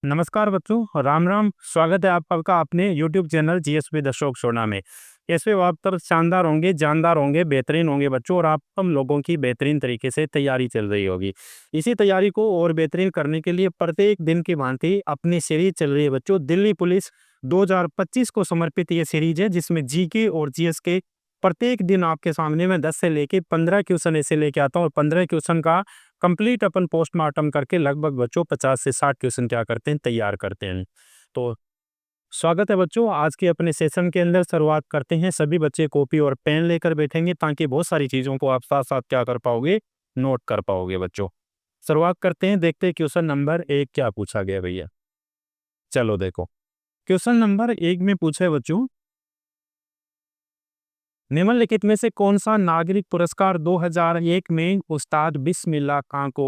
नमस्कार बच्चों, राम राम। स्वागत है आपका अपने YouTube चैनल जीएसपी द शौक शोना में। इसमें आप तर शानदार होंगे, जानदार होंगे, बेहतरीन होंगे बच्चों, और आप हम लोगों की बेहतरीन तरीके से तैयारी चल रही होगी। इसी तैयारी को और बेहतरीन करने के लिए प्रत्येक दिन की भांति अपनी सीरीज चल रही है बच्चों। दिल्ली पुलिस 2025 को समर्पित ये सीरीज है, जिसमें जीके और जीएस के प्रत्येक दिन आपके सामने में 10 से लेके 15 क्वेश्चन ऐसे लेके आता हूँ, और 15 क्वेश्चन का कंप्लीट अपन पोस्टमार्टम करके लगभग बच्चों 50 से 60 क्वेश्चन क्या करते हैं, तैयार करते हैं। तो स्वागत है बच्चों, आज के अपने सेशन के अंदर शुरुआत करते हैं। सभी बच्चे कॉपी और पेन लेकर बैठेंगे ताकि बहुत सारी चीजों को आप साथ साथ क्या कर पाओगे, नोट कर पाओगे बच्चों। शुरुआत करते हैं, देखते हैं क्वेश्चन नंबर 1 क्या पूछा गया भैया। चलो देखो, क्वेश्चन नंबर 1 में पूछा है बच्चों, निम्नलिखित में से कौन सा नागरिक पुरस्कार 2001 में उस्ताद बिस्मिल्लाह खां को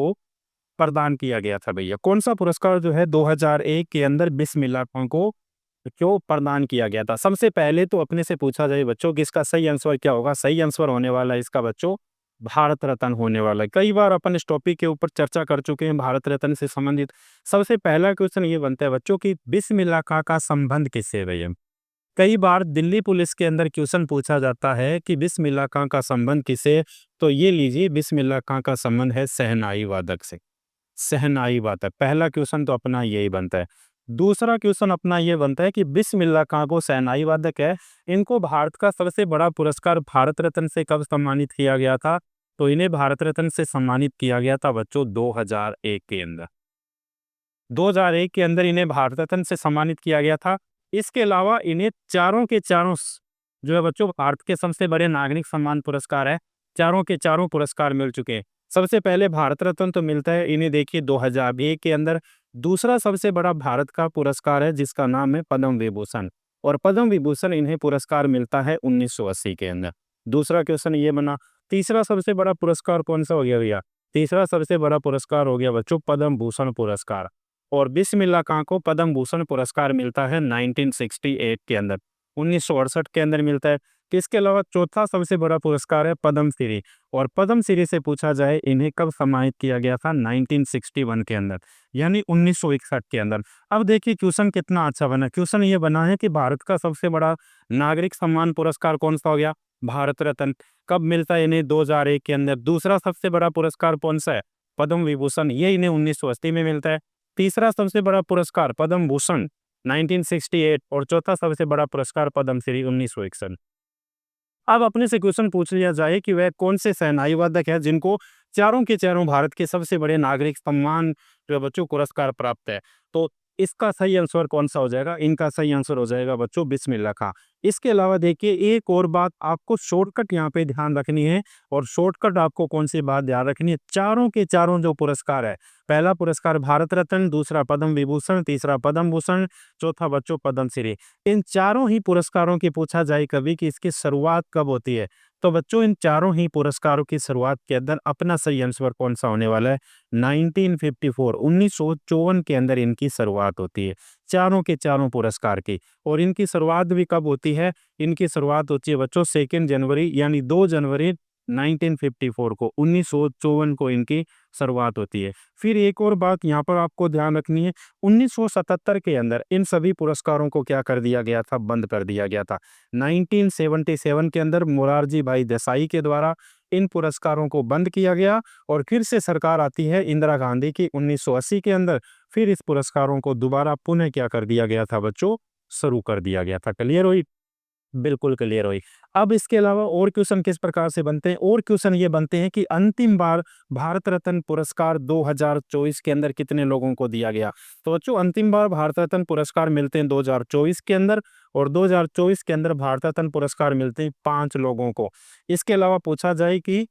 प्रदान किया गया था भैया? कौन सा पुरस्कार जो है 2001 के अंदर बिस्मिल्लाह खां को क्यों प्रदान किया गया था? सबसे पहले तो अपने से पूछा जाए बच्चों कि इसका सही आंसर क्या होगा। सही आंसर होने वाला है इसका बच्चों भारत रत्न होने वाला है। कई बार अपन इस टॉपिक के ऊपर चर्चा कर चुके हैं भारत रत्न से संबंधित। सबसे पहला क्वेश्चन ये बनता है बच्चों कि बिस्मिल्लाह खां का संबंध किससे है भैया? कई बार दिल्ली पुलिस के अंदर क्वेश्चन पूछा जाता है कि बिस्मिल्लाह खां का संबंध किससे, तो ये लीजिए, बिस्मिल्लाह खां का संबंध है शहनाई वादक से। शहनाई वादक, पहला क्वेश्चन तो अपना यही बनता है। दूसरा क्वेश्चन अपना ये बनता है कि बिस्मिल्लाह खां को शहनाई वादक है, इनको भारत का सबसे बड़ा पुरस्कार भारत रत्न से कब सम्मानित किया गया था? तो इन्हें भारत रत्न से सम्मानित किया गया था बच्चों 2001 के अंदर। 2001 के अंदर इन्हें भारत रत्न से सम्मानित किया गया था। इसके अलावा इन्हें चारों के चारों जो है बच्चों भारत के सबसे बड़े नागरिक सम्मान पुरस्कार है, चारों के चारों पुरस्कार मिल चुके हैं। सबसे पहले भारत रत्न तो मिलता है इन्हें, देखिए 2001 के अंदर। दूसरा सबसे बड़ा भारत का पुरस्कार है जिसका नाम है पद्म विभूषण, और पद्म विभूषण इन्हें पुरस्कार मिलता है 1980 के अंदर। दूसरा क्वेश्चन ये बना। तीसरा सबसे बड़ा पुरस्कार कौन सा हो गया भैया? तीसरा सबसे बड़ा पुरस्कार हो गया बच्चों पद्म भूषण पुरस्कार, और बिस्मिल्लाह खां को पद्म भूषण पुरस्कार मिलता है 1968 के अंदर, 1968 के अंदर मिलता है। इसके अलावा चौथा सबसे बड़ा पुरस्कार है पद्मश्री, और पद्मश्री से पूछा जाए इन्हें कब सम्मानित किया गया था? 1961 के अंदर, यानी 1961 के अंदर। अब देखिए क्वेश्चन कितना अच्छा बना। क्वेश्चन ये बना है कि भारत का सबसे बड़ा नागरिक सम्मान पुरस्कार कौन सा हो गया? भारत रत्न। कब मिलता है इन्हें? 2001 के अंदर। दूसरा सबसे बड़ा पुरस्कार कौन सा है? पद्म विभूषण, ये इन्हें 1980 में मिलता है। तीसरा सबसे बड़ा पुरस्कार पद्म भूषण 1968, और चौथा सबसे बड़ा पुरस्कार पद्मश्री 1961। अब अपने से क्वेश्चन पूछ लिया जाए कि वह कौन से सेनाई वादक है जिनको चारों के चारों भारत के सबसे बड़े नागरिक सम्मान जो है बच्चों पुरस्कार प्राप्त है, तो इसका सही आंसर कौन सा हो जाएगा? इनका सही आंसर हो जाएगा बच्चों बिस्मिल्लाह खां। इसके अलावा देखिए एक और बात आपको शॉर्टकट यहाँ पे ध्यान रखनी है, और शॉर्टकट आपको कौन सी बात ध्यान रखनी है? चारों के चारों जो पुरस्कार है, पहला पुरस्कार भारत रत्न, दूसरा पद्म विभूषण, तीसरा पद्म भूषण, चौथा बच्चों पद्मश्री। इन चारों ही पुरस्कारों की पूछा जाए कभी कि इसकी शुरुआत कब होती है, तो बच्चों इन चारों ही पुरस्कारों की शुरुआत के अंदर अपना सही आंसर कौन सा होने वाला है? 1954, 1954 के अंदर इनकी शुरुआत होती है, चारों के चारों पुरस्कार की। और इनकी शुरुआत भी कब होती है? इनकी शुरुआत होती है बच्चों 2 जनवरी, यानी 2 जनवरी 1954 को, 1954 को इनकी शुरुआत होती है। फिर एक और बात यहाँ पर आपको ध्यान रखनी है, 1977 के अंदर इन सभी पुरस्कारों को क्या कर दिया गया था? बंद कर दिया गया था। 1977 के अंदर मोरारजी भाई देसाई के द्वारा इन पुरस्कारों को बंद किया गया, और फिर से सरकार आती है इंदिरा गांधी की 1980 के अंदर, फिर इस पुरस्कारों को दोबारा पुनः क्या कर दिया गया था बच्चों? शुरू कर दिया गया था। क्लियर हुई? बिल्कुल क्लियर हुई। अब इसके अलावा और क्वेश्चन किस प्रकार से बनते हैं? और क्वेश्चन ये बनते हैं कि अंतिम बार भारत रत्न पुरस्कार 2024 के अंदर कितने लोगों को दिया गया? तो बच्चों अंतिम बार भारत रत्न पुरस्कार मिलते हैं 2024 के अंदर, और 2024 के अंदर भारत रत्न पुरस्कार मिलते हैं 5 लोगों को। इसके अलावा पूछा जाए कि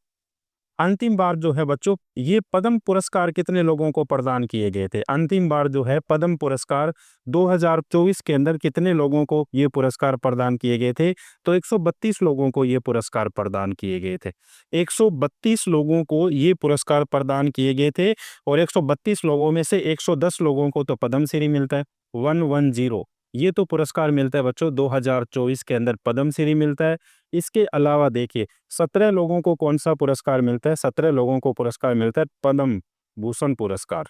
अंतिम बार जो है बच्चों ये पद्म पुरस्कार कितने लोगों को प्रदान किए गए थे? अंतिम बार जो है पद्म पुरस्कार 2024 के अंदर कितने लोगों को ये पुरस्कार प्रदान किए गए थे? तो 132 लोगों को ये पुरस्कार प्रदान किए गए थे। 132 लोगों को ये पुरस्कार प्रदान किए गए थे, और 132 लोगों में से 110 लोगों को तो पद्मश्री मिलता है, 110, ये तो पुरस्कार मिलता है बच्चों 2024 के अंदर पद्मश्री मिलता है। इसके अलावा देखिए 17 लोगों को कौन सा पुरस्कार मिलता है? 17 लोगों को पुरस्कार मिलता है पद्म भूषण पुरस्कार।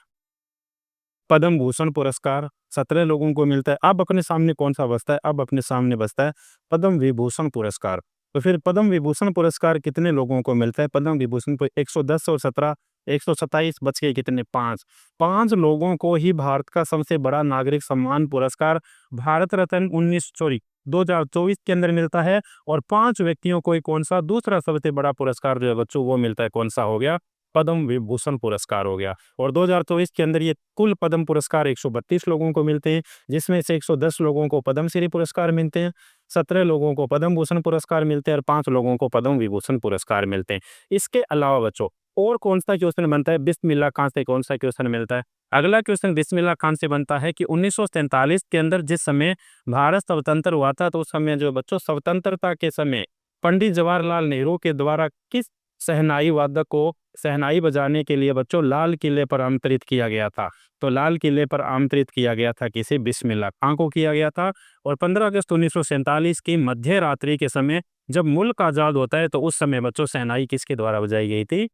पद्म भूषण पुरस्कार 17 लोगों को मिलता है। अब अपने सामने कौन सा बचता है? अब अपने सामने बचता है पद्म विभूषण पुरस्कार। तो फिर पद्म विभूषण पुरस्कार कितने लोगों को मिलता है? पद्म विभूषण पर 110 और 17, 127 बच गए कितने? 5। 5 लोगों को ही भारत का सबसे बड़ा नागरिक सम्मान पुरस्कार भारत रत्न 2024 के अंदर मिलता है। और 5 व्यक्तियों को ही कौन सा दूसरा सबसे बड़ा पुरस्कार जो है बच्चों वो मिलता है? कौन सा हो गया? पद्म विभूषण पुरस्कार हो गया। और 2024 के अंदर ये कुल पद्म पुरस्कार 132 लोगों को मिलते हैं, जिसमें से 110 लोगों को पद्मश्री पुरस्कार मिलते हैं, 17 लोगों को पद्म भूषण पुरस्कार मिलते हैं और 5 लोगों को पद्म विभूषण पुरस्कार मिलते हैं। इसके अलावा बच्चों और कौन सा क्वेश्चन बनता है? बिस्मिल्लाह खान से कौन सा क्वेश्चन मिलता है? अगला क्वेश्चन बिस्मिल्लाह खान से बनता है कि 1947 के अंदर जिस समय भारत स्वतंत्र हुआ था, तो उस समय जो बच्चों स्वतंत्रता के समय पंडित जवाहरलाल नेहरू के द्वारा किस शहनाई वादक को शहनाई बजाने के लिए बच्चों लाल किले पर आमंत्रित किया गया था? तो लाल किले पर आमंत्रित किया गया था किसे? बिस्मिल्लाह खां को किया गया था। और 15 अगस्त 1947 की मध्य रात्रि के समय जब मुल्क आज़ाद होता है, तो उस समय बच्चों शहनाई किसके द्वारा बजाई गई थी?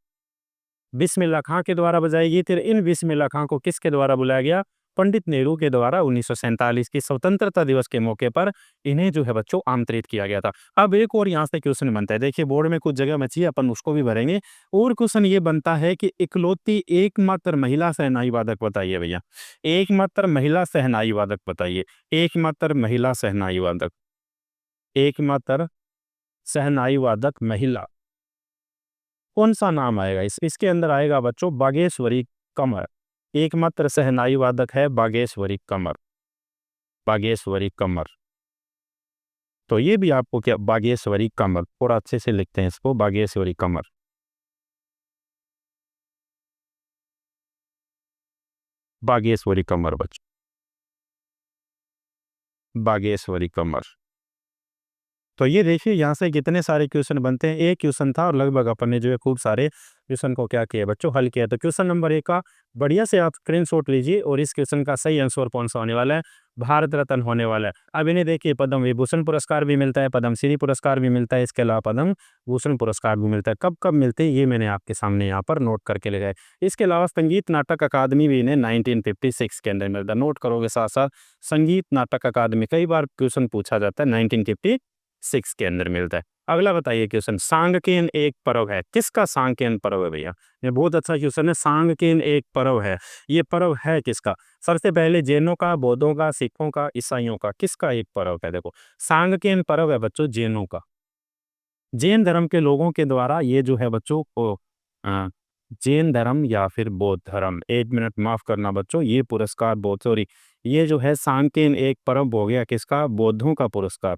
बिस्मिल्लाह खां के द्वारा बजाई गई थी। इन बिस्मिल्लाह खां को किसके द्वारा बुलाया गया? पंडित नेहरू के द्वारा 1947 की स्वतंत्रता दिवस के मौके पर इन्हें जो है बच्चों आमंत्रित किया गया था। अब एक और यहाँ से क्वेश्चन बनता है, देखिए बोर्ड में कुछ जगह बची है, अपन उसको भी भरेंगे। और क्वेश्चन ये बनता है कि इकलौती एकमात्र महिला शहनाई वादक बताइए भैया। एकमात्र महिला शहनाई वादक बताइए। एकमात्र महिला शहनाई वादक, एकमात्र शहनाई वादक महिला, कौन सा नाम आएगा? इसके अंदर आएगा बच्चों बागेश्वरी कमर। एकमात्र शहनाई वादक है बागेश्वरी कमर। बागेश्वरी कमर। तो ये भी आपको क्या, बागेश्वरी कमर, थोड़ा अच्छे से लिखते हैं इसको, बागेश्वरी कमर। बागेश्वरी कमर बच्चों, बागेश्वरी कमर। तो ये देखिए यहाँ से कितने सारे क्वेश्चन बनते हैं। एक क्वेश्चन था और लगभग अपन ने जो है खूब सारे क्वेश्चन को क्या किया बच्चों, हल किया। तो क्वेश्चन नंबर 1 का बढ़िया से आप स्क्रीनशॉट लीजिए और इस क्वेश्चन का सही आंसर कौन सा होने वाला है? भारत रत्न होने वाला है। अब इन्हें देखिए पद्म विभूषण पुरस्कार भी मिलता है, पद्मश्री पुरस्कार भी मिलता है, इसके अलावा पद्म भूषण पुरस्कार भी मिलता है। कब कब मिलते हैं ये मैंने आपके सामने यहाँ पर नोट करके ले गए। इसके अलावा संगीत नाटक अकादमी भी इन्हें 1956 के अंदर मिलता है। नोट करोगे साथ साथ, संगीत नाटक अकादमी कई बार क्वेश्चन पूछा जाता है, 1956 के अंदर मिलता है। अगला बताइए क्वेश्चन, सांगकेन एक पर्व है, किसका सांगकेन पर्व है भैया? ये बहुत अच्छा क्वेश्चन है। सांगकेन एक पर्व है, ये पर्व है किसका? सबसे पहले जैनों का, बौद्धों का, सिखों का, ईसाइयों का, किसका एक पर्व है? देखो सांगकेन पर्व है बच्चों जैनों का। जैन धर्म के लोगों के द्वारा ये जो है बच्चों को जैन धर्म या फिर बौद्ध धर्म, 1 मिनट माफ करना बच्चों, ये पुरस्कार बौद्ध, सॉरी, ये जो है सांगकेन एक पर्व हो गया किसका? बौद्धों का पुरस्कार।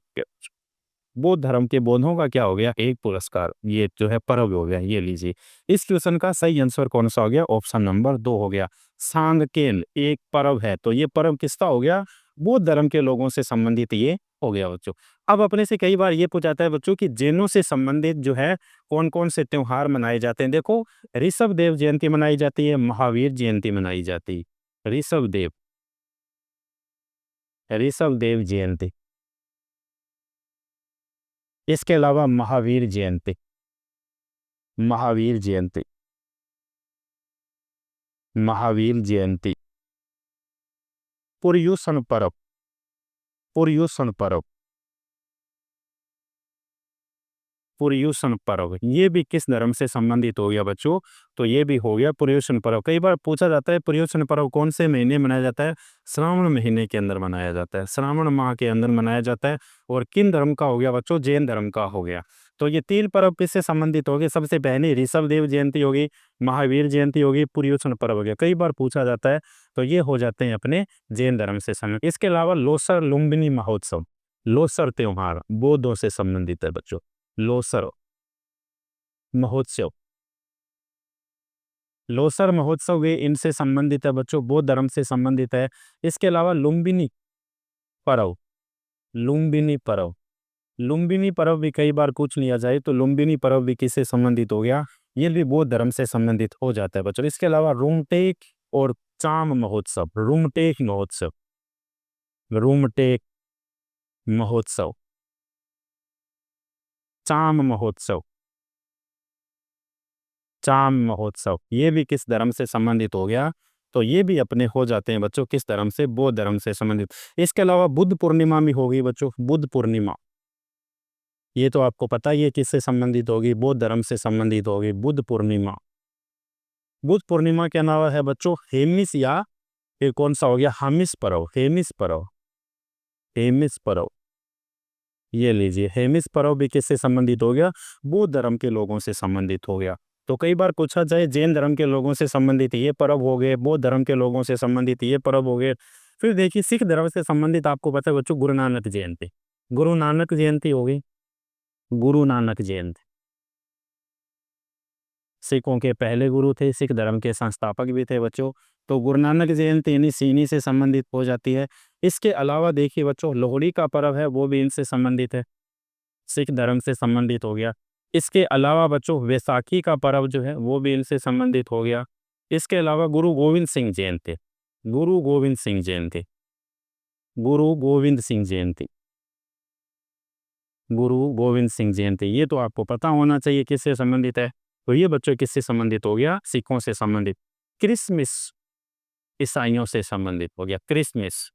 बौद्ध धर्म के बौद्धों का क्या हो गया? एक पुरस्कार, ये जो है पर्व हो गया, ये लीजिए। इस क्वेश्चन का सही आंसर कौन सा हो गया? ऑप्शन नंबर 2 हो गया। सांगकेन एक पर्व है, तो ये पर्व किसका हो गया? बौद्ध धर्म के लोगों से संबंधित ये हो गया बच्चों। अब अपने से कई बार ये पूछा जाता है बच्चों कि जैनों से संबंधित जो है कौन कौन से त्योहार मनाए जाते हैं। देखो ऋषभ देव जयंती मनाई जाती है, महावीर जयंती मनाई जाती है। ऋषभ देव, ऋषभ देव जयंती, इसके अलावा महावीर जयंती, महावीर जयंती, महावीर जयंती, पर्युषण पर्व, पर्युषण पर्व, पर्युषण पर्व, ये भी किस धर्म से संबंधित हो गया बच्चों? तो ये भी हो गया पर्युषण पर्व। कई बार पूछा जाता है पर्युषण पर्व कौन से महीने मनाया जाता है? श्रावण महीने के अंदर मनाया जाता है, श्रावण माह के अंदर मनाया जाता है। और किन धर्म का हो गया बच्चों? जैन धर्म का हो गया। तो ये 3 पर्व किससे संबंधित हो गए? सबसे पहले ऋषभ देव जयंती होगी, महावीर जयंती होगी, पर्युषण पर्व हो गया। कई बार पूछा जाता है, तो ये हो जाते हैं अपने जैन धर्म से संबंधित। इसके अलावा लोसर लुम्बिनी महोत्सव, लोसर त्योहार बौद्धों से संबंधित है बच्चों। लोसर महोत्सव, लोसर महोत्सव वे इनसे संबंधित है बच्चों, बौद्ध धर्म से संबंधित है। इसके अलावा लुम्बिनी पर्व, लुम्बिनी पर्व, लुम्बिनी पर्व भी कई बार पूछ लिया जाए, तो लुम्बिनी पर्व भी किससे संबंधित हो गया? ये भी बौद्ध धर्म से संबंधित हो जाता है बच्चों। इसके अलावा रूमटेक और चाम महोत्सव, रूमटेक महोत्सव, रूमटेक महोत्सव, चाम महोत्सव, चाम महोत्सव, ये भी किस धर्म से संबंधित हो गया? तो ये भी अपने हो जाते हैं बच्चों किस धर्म से, बौद्ध धर्म से संबंधित। इसके अलावा बुद्ध पूर्णिमा भी होगी बच्चों, बुद्ध पूर्णिमा, ये तो आपको पता ही है किससे संबंधित होगी, बौद्ध धर्म से संबंधित होगी बुद्ध पूर्णिमा। बुद्ध पूर्णिमा के अलावा है बच्चों हेमिस, या फिर कौन सा हो गया, हामिस पर्व, हेमिस पर्व, हेमिस पर्व, ये लीजिए हेमिस पर्व भी किससे संबंधित हो गया, बौद्ध धर्म के लोगों से संबंधित हो गया। तो कई बार पूछा जाए जैन धर्म के लोगों से संबंधित ये पर्व हो गए, बौद्ध धर्म के लोगों से संबंधित ये पर्व हो गए। फिर देखिए सिख धर्म से संबंधित आपको पता है बच्चों गुरु नानक जयंती, गुरु नानक जयंती होगी, गुरु नानक जयंती, सिखों के पहले गुरु थे, सिख धर्म के संस्थापक भी थे बच्चों। तो गुरु नानक जयंती इन्हीं से संबंधित हो जाती है। इसके अलावा देखिए बच्चों लोहड़ी का पर्व है वो भी इनसे संबंधित है, सिख धर्म से संबंधित हो गया। इसके अलावा बच्चों वैसाखी का पर्व जो है वो भी इनसे संबंधित हो गया। इसके अलावा गुरु गोविंद सिंह जयंती, गुरु गोविंद सिंह जयंती, गुरु गोविंद सिंह जयंती, गुरु गोविंद सिंह जयंती, ये तो आपको पता होना चाहिए किससे संबंधित है। तो ये बच्चों किससे संबंधित हो गया, सिखों से संबंधित। क्रिसमस ईसाइयों से संबंधित हो गया, क्रिसमस,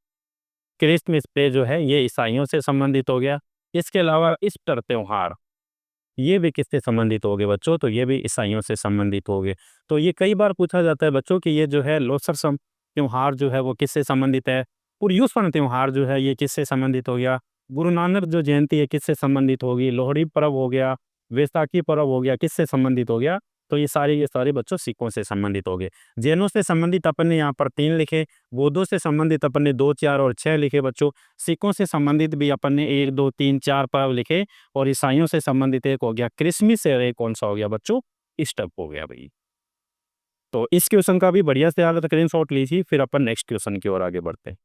क्रिसमस पे जो है ये ईसाइयों से संबंधित हो गया। इसके अलावा ईस्टर त्योहार, ये भी किससे संबंधित हो गए बच्चों, तो ये भी ईसाइयों से संबंधित हो गए। तो ये कई बार पूछा जाता है बच्चों कि ये जो है लोसर त्योहार जो है वो किससे संबंधित है, पुरयुष्ण त्योहार जो है ये किससे संबंधित हो गया, गुरु नानक जो जयंती है किससे संबंधित होगी, लोहड़ी पर्व हो गया, वैसाखी पर्व हो गया, किससे संबंधित हो गया, तो ये सारे बच्चों सिखों से संबंधित हो गए। जैनों से संबंधित अपन ने यहाँ पर 3 लिखे, बौद्धों से संबंधित अपन ने 2, 4 और 6 लिखे बच्चों। सिखों से संबंधित भी अपन ने 1, 2, 3, 4 पर्व लिखे, और ईसाइयों से संबंधित एक हो गया क्रिसमस, और एक कौन सा हो गया बच्चों, ईस्टर हो गया भाई। तो इस क्वेश्चन का भी बढ़िया से याद स्क्रीनशॉट लीजिए, फिर अपन नेक्स्ट क्वेश्चन की ओर आगे बढ़ते हैं।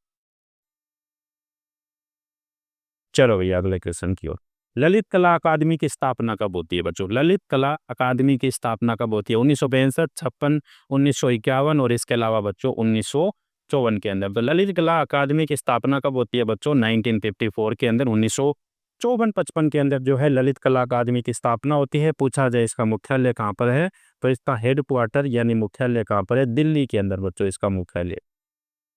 चलो भैया अगले क्वेश्चन की ओर। ललित कला अकादमी की स्थापना कब होती है बच्चों, ललित कला अकादमी की स्थापना कब होती है, 1965, 56, 1951, और इसके अलावा बच्चों 1954 के अंदर। तो ललित कला अकादमी की स्थापना कब होती है बच्चों, 1954 के अंदर, 1954-55 के अंदर जो है ललित कला अकादमी की स्थापना होती है। पूछा जाए इसका मुख्यालय कहाँ पर है, तो इसका हेडक्वार्टर यानी मुख्यालय कहाँ पर है, दिल्ली के अंदर बच्चों इसका मुख्यालय,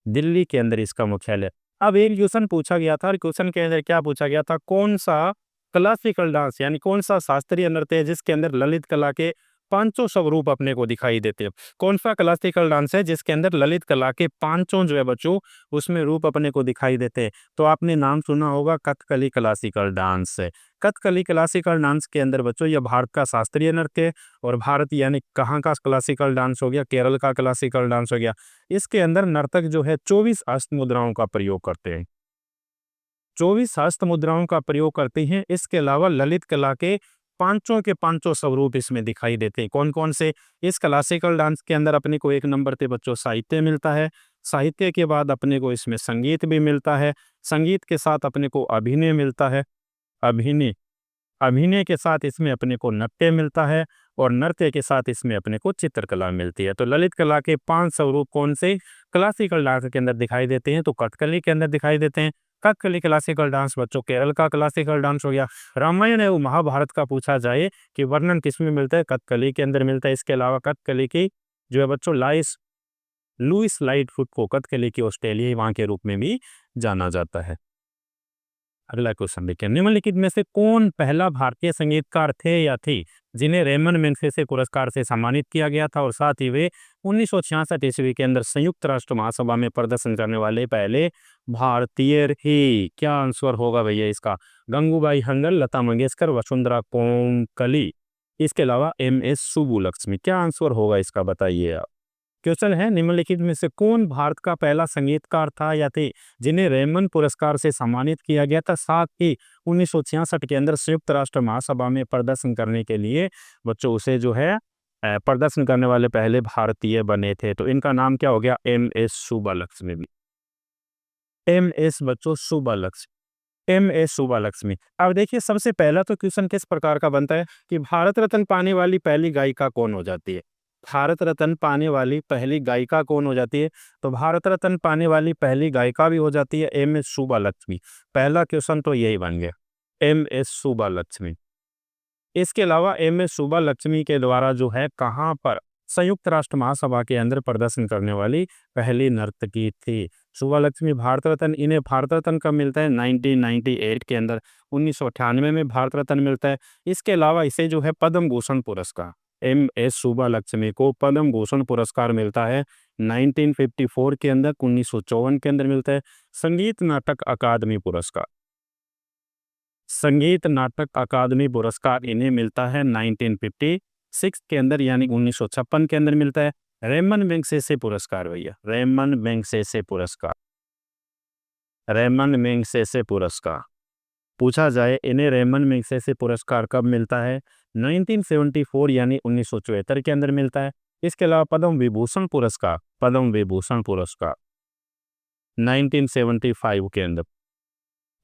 दिल्ली के अंदर इसका मुख्यालय। अब एक क्वेश्चन पूछा गया था, और क्वेश्चन के अंदर क्या पूछा गया था, कौन सा क्लासिकल डांस यानी कौन सा शास्त्रीय नृत्य है जिसके अंदर ललित कला के 500 स्वरूप अपने को दिखाई देते हैं। कौन सा क्लासिकल डांस है जिसके अंदर ललित कला के 500 जो है बच्चों उसमें रूप अपने को दिखाई देते हैं। तो आपने नाम सुना होगा कथकली क्लासिकल डांस है। कथकली क्लासिकल डांस के अंदर बच्चों यह भारत का शास्त्रीय नृत्य है, और भारत यानी कहाँ का क्लासिकल डांस हो गया, केरल का क्लासिकल डांस हो गया। इसके अंदर नर्तक जो है 24 हस्त मुद्राओं का प्रयोग करते हैं, 24 हस्त मुद्राओं का प्रयोग करते हैं। इसके अलावा ललित कला के 500 के 500 स्वरूप इसमें दिखाई देते हैं। कौन कौन से, इस क्लासिकल डांस के अंदर अपने को 1 नंबर पे बच्चों साहित्य मिलता है, साहित्य के बाद अपने को इसमें संगीत भी मिलता है, संगीत के साथ अपने को अभिनय मिलता है, अभिनय, अभिनय के साथ इसमें अपने को नृत्य मिलता है, और नृत्य के साथ इसमें अपने को चित्रकला मिलती है। तो ललित कला के 5 स्वरूप कौन से क्लासिकल डांस के अंदर दिखाई देते हैं, तो कथकली के अंदर दिखाई देते हैं। कथकली क्लासिकल डांस बच्चों केरल का क्लासिकल डांस हो गया। रामायण एवं महाभारत का पूछा जाए कि वर्णन किसमें मिलता है, कथकली के अंदर मिलता है। इसके अलावा कथकली की जो है बच्चों लुइस लाइटफुट को कथकली की ऑस्ट्रेलियाई मां के रूप में भी जाना जाता है। अगला क्वेश्चन देखिए, निम्नलिखित में से कौन पहला भारतीय संगीतकार थे या थी जिन्हें रेमन मैग्सेसे पुरस्कार से सम्मानित किया गया था, और साथ ही वे 1966 ईस्वी के अंदर संयुक्त राष्ट्र महासभा में प्रदर्शन करने वाले पहले भारतीय ही। क्या आंसर होगा भैया इसका, गंगूबाई हंगल, लता मंगेशकर, वसुंधरा कोंकली, इसके अलावा MS सुब्बुलक्ष्मी। क्या आंसर होगा इसका बताइए आप। क्वेश्चन है निम्नलिखित में से कौन भारत का पहला संगीतकार था या थे जिन्हें रेमन पुरस्कार से सम्मानित किया गया था, साथ ही 1966 के अंदर संयुक्त राष्ट्र महासभा में प्रदर्शन करने के लिए बच्चों उसे जो है प्रदर्शन करने वाले पहले भारतीय बने थे। तो इनका नाम क्या हो गया, MS सुब्बुलक्ष्मी। MS बच्चों सुब्बुलक्ष्मी, MS सुब्बुलक्ष्मी। अब देखिए सबसे पहला तो क्वेश्चन किस प्रकार का बनता है कि भारत रत्न पाने वाली पहली गायिका कौन हो जाती है, भारत रत्न पाने वाली पहली गायिका कौन हो जाती है, तो भारत रत्न पाने वाली पहली गायिका भी हो जाती है MS सुब्बुलक्ष्मी। पहला क्वेश्चन तो यही बन गया, MS सुब्बुलक्ष्मी। इसके अलावा MS सुब्बुलक्ष्मी के द्वारा जो है कहाँ पर संयुक्त राष्ट्र महासभा के अंदर प्रदर्शन करने वाली पहली नर्तकी थी। सुब्बा भारत रत्न, इन्हें भारत रत्न कब मिलता है? 1998 के अंदर, 1998 में भारत रत्न मिलता है। इसके अलावा इसे जो है पद्म भूषण पुरस्कार, एम.एस. सुब्बालक्ष्मी को पद्म भूषण पुरस्कार मिलता है 1954 के अंदर, 1954 के अंदर मिलता है। संगीत नाटक अकादमी पुरस्कार, संगीत नाटक अकादमी पुरस्कार इन्हें मिलता है 1956 के अंदर, यानी 1956 के अंदर मिलता है। रेमन मैगसेसे पुरस्कार भैया, रेमन मैगसेसे पुरस्कार, रेमन मैगसेसे पुरस्कार पूछा जाए, इन्हें रेमन मैगसेसे पुरस्कार कब मिलता है? 1974 यानी 1974 के अंदर मिलता है। इसके अलावा पद्म विभूषण पुरस्कार, पद्म विभूषण पुरस्कार 1975 के अंदर,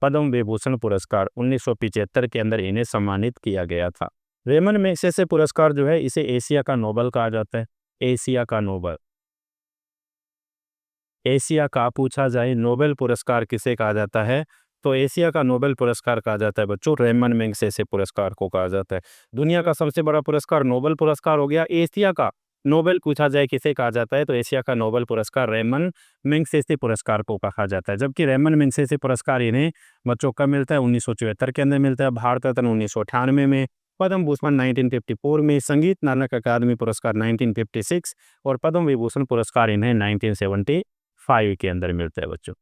पद्म विभूषण पुरस्कार 1975 के अंदर इन्हें सम्मानित किया गया था। रेमन मैगसेसे पुरस्कार जो है इसे एशिया का नोबेल कहा जाता है, एशिया का नोबेल। एशिया का पूछा जाए नोबेल पुरस्कार किसे कहा जाता है? तो एशिया का नोबेल पुरस्कार कहा जाता है बच्चों, रेमन मैगसेसे पुरस्कार को कहा जाता है। दुनिया का सबसे बड़ा पुरस्कार नोबेल पुरस्कार हो गया। एशिया का नोबेल पूछा जाए किसे कहा जाता है, तो एशिया का नोबेल पुरस्कार रेमन मैगसेसे पुरस्कार को कहा जाता है। जबकि रेमन मैगसेसे पुरस्कार इन्हें बच्चों कब मिलता है? 1974 के अंदर मिलता है। भारत रत्न 1998 में, पद्म भूषण 1954 में, संगीत नाटक अकादमी पुरस्कार 1956 और पद्म विभूषण पुरस्कार इन्हें 1975 के अंदर मिलता है बच्चों।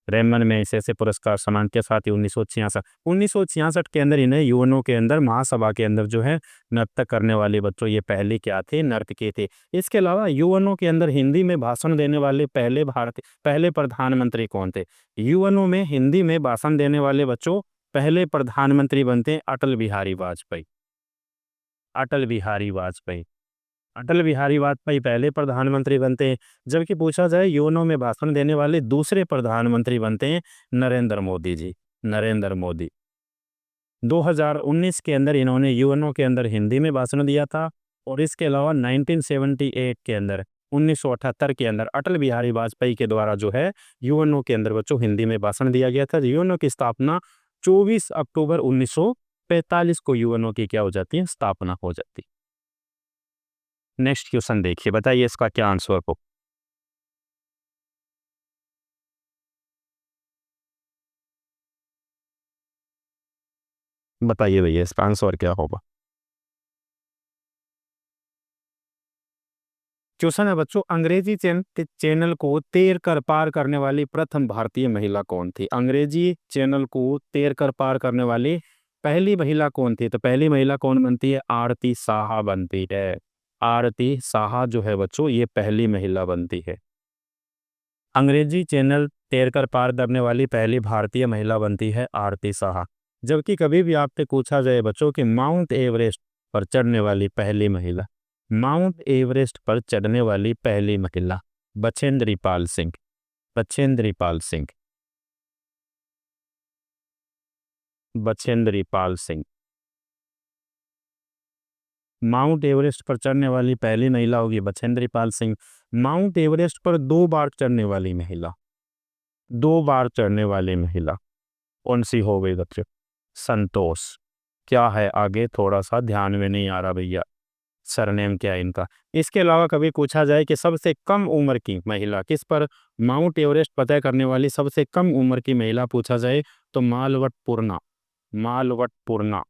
रेमन मैगसेसे पुरस्कार सम्मान के साथ ही 1966 के अंदर इन्हें यूएनओ के अंदर महासभा के अंदर जो है नृत्य करने वाले बच्चों, ये पहले क्या थे? नर्तकी थे। इसके अलावा यूएनओ के अंदर हिंदी में भाषण देने वाले पहले प्रधानमंत्री कौन थे? यूएनओ में हिंदी में भाषण देने वाले बच्चों पहले प्रधानमंत्री बनते हैं अटल बिहारी वाजपेयी, अटल बिहारी वाजपेयी, अटल बिहारी वाजपेयी पहले प्रधानमंत्री बनते हैं। जबकि पूछा जाए यूएनओ में भाषण देने वाले दूसरे प्रधानमंत्री बनते हैं नरेंद्र मोदी जी, नरेंद्र मोदी। 2019 के अंदर इन्होंने यूएनओ के अंदर हिंदी में भाषण दिया था और इसके अलावा 1978 के अंदर, 1978 के अंदर अटल बिहारी वाजपेयी के द्वारा जो है यूएनओ के अंदर बच्चों हिंदी में भाषण दिया गया था। यूएनओ की स्थापना 24 अक्टूबर 1945 को यूएनओ की क्या हो जाती है? स्थापना हो जाती है। नेक्स्ट क्वेश्चन देखिए, बताइए इसका क्या आंसर हो। बताइए भैया इसका आंसर क्या होगा। क्वेश्चन है बच्चों, अंग्रेजी चैनल को तैर कर पार करने वाली प्रथम भारतीय महिला कौन थी? अंग्रेजी चैनल को तैर कर पार करने वाली पहली महिला कौन थी? तो पहली महिला कौन बनती है? आरती साहा बनती है। आरती साहा जो है बच्चों ये पहली महिला बनती है। अंग्रेजी चैनल तैरकर पार करने वाली पहली भारतीय महिला बनती है आरती साहा। जबकि कभी भी आपसे पूछा जाए बच्चों कि माउंट एवरेस्ट पर चढ़ने वाली पहली महिला, माउंट एवरेस्ट पर चढ़ने वाली पहली महिला बछेंद्री पाल सिंह, बछेंद्री पाल सिंह, बछेंद्री पाल सिंह। माउंट एवरेस्ट पर चढ़ने वाली पहली महिला होगी बछेंद्री पाल सिंह। माउंट एवरेस्ट पर 2 बार चढ़ने वाली महिला, 2 बार चढ़ने वाली महिला कौन सी हो गई बच्चे? संतोष। क्या है आगे? थोड़ा सा ध्यान में नहीं आ रहा भैया, सरनेम क्या है इनका। इसके अलावा कभी पूछा जाए कि सबसे कम उम्र की महिला किस पर माउंट एवरेस्ट फतह करने वाली सबसे कम उम्र की महिला पूछा जाए तो मालवट पूर्णा, मालवट पूर्णा,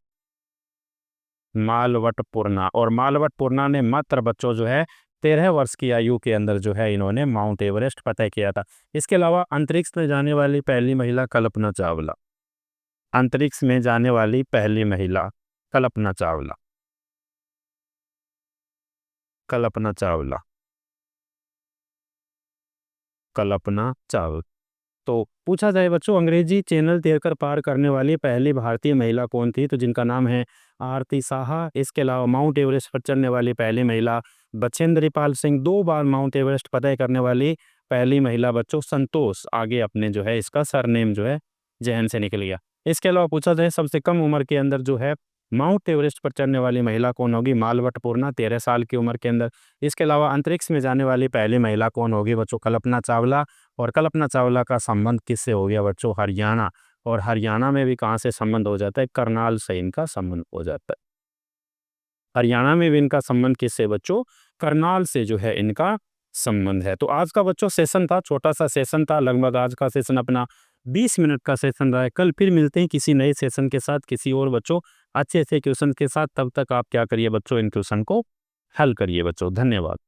मालवट पूर्णा। और मालवट पूर्णा ने मात्र बच्चों जो है 13 वर्ष की आयु के अंदर जो है इन्होंने माउंट एवरेस्ट फतह किया था। इसके अलावा अंतरिक्ष में जाने वाली पहली महिला कल्पना चावला, अंतरिक्ष में जाने वाली पहली महिला कल्पना चावला, कल्पना चावला, कल्पना चावला। तो पूछा जाए बच्चों अंग्रेजी चैनल तैरकर पार करने वाली पहली भारतीय महिला कौन थी? तो जिनका नाम है आरती साहा। इसके अलावा माउंट एवरेस्ट पर चढ़ने वाली पहली महिला बछेंद्री पाल सिंह। 2 बार माउंट एवरेस्ट फतह करने वाली पहली महिला बच्चों संतोष। आगे अपने जो है इसका सरनेम जो है जहन से निकल गया। इसके अलावा पूछा जाए सबसे कम उम्र के अंदर जो है माउंट एवरेस्ट पर चढ़ने वाली महिला कौन होगी? मालवट पूर्णा, 13 साल की उम्र के अंदर। इसके अलावा अंतरिक्ष में जाने वाली पहली महिला कौन होगी बच्चों? कल्पना चावला। और कल्पना चावला का संबंध किससे हो गया बच्चों? हरियाणा। और हरियाणा में भी कहाँ से संबंध हो जाता है? करनाल से इनका संबंध हो जाता है। हरियाणा में भी इनका संबंध किससे बच्चों? करनाल से जो है इनका संबंध है। तो आज का बच्चों सेशन था, छोटा सा सेशन था, लगभग आज का सेशन अपना 20 मिनट का सेशन रहा है। कल फिर मिलते हैं किसी नए सेशन के साथ, किसी और बच्चों अच्छे क्वेश्चन के साथ। तब तक आप क्या करिए बच्चों, इन क्वेश्चन को हल करिए बच्चों। धन्यवाद।